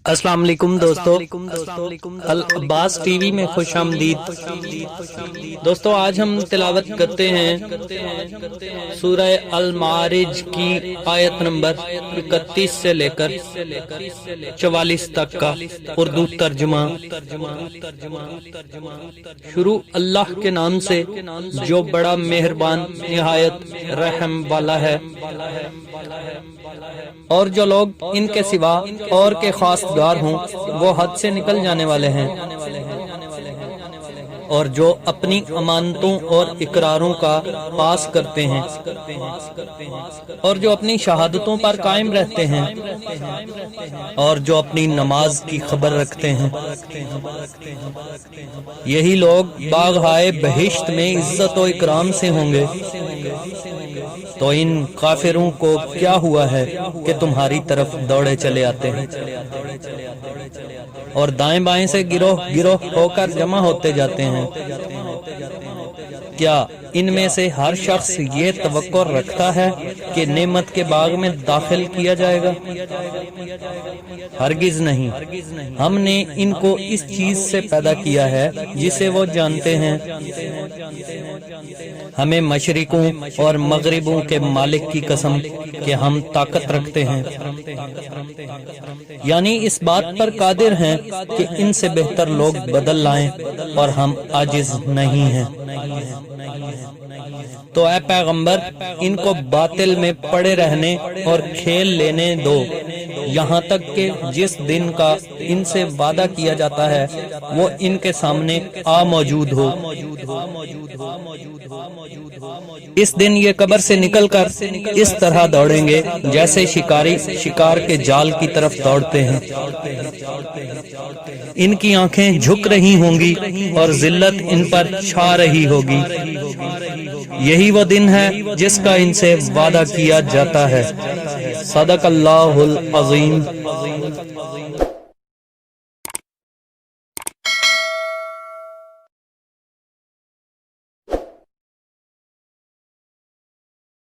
السلام علیکم دوستو، العباس ٹی وی میں خوش آمدید۔ دوستو آج ہم تلاوت کرتے ہیں سورہ المعارج کی آیت نمبر 31 سے لے کر 44 تک کا اردو ترجمہ۔ شروع اللہ کے نام سے جو بڑا مہربان نہایت رحم والا ہے۔ اور جو لوگ ان کے سوا اور کے خواستگار ہوں وہ حد سے نکل جانے والے ہیں، اور جو اپنی امانتوں اور اقراروں کا پاس کرتے ہیں اور جو اپنی شہادتوں پر قائم رہتے ہیں اور جو اپنی نماز کی خبر رکھتے ہیں، یہی لوگ باغہائے بہشت میں عزت و اکرام سے ہوں گے۔ تو ان کافروں کو کیا ہوا ہے کہ تمہاری طرف دوڑے چلے آتے ہیں اور دائیں بائیں سے گروہ گروہ ہو کر جمع ہوتے جاتے ہیں؟ کیا ان میں سے ہر شخص یہ توقع رکھتا ہے کہ نعمت کے باغ میں داخل کیا جائے گا؟ ہرگز نہیں۔ ہم نے ان کو اس چیز سے پیدا کیا ہے جسے وہ جانتے ہیں۔ ہمیں مشرقوں اور مغربوں کے مالک کی قسم کہ ہم طاقت رکھتے ہیں، یعنی اس بات پر قادر ہیں کہ ان سے بہتر لوگ بدل لائیں، اور ہم عاجز نہیں ہیں۔ تو اے پیغمبر ان کو باطل میں پڑے رہنے اور کھیل لینے دو، یہاں تک کہ جس دن کا ان سے وعدہ کیا جاتا ہے وہ ان کے سامنے آ موجود ہو۔ اس دن یہ قبر سے نکل کر اس طرح دوڑیں گے جیسے شکاری شکار کے جال کی طرف دوڑتے ہیں۔ ان کی آنکھیں جھک رہی ہوں گی اور ذلت ان پر چھا رہی ہوگی۔ یہی وہ دن ہے جس کا ان سے وعدہ کیا جاتا ہے۔ صدق اللہ العظیم۔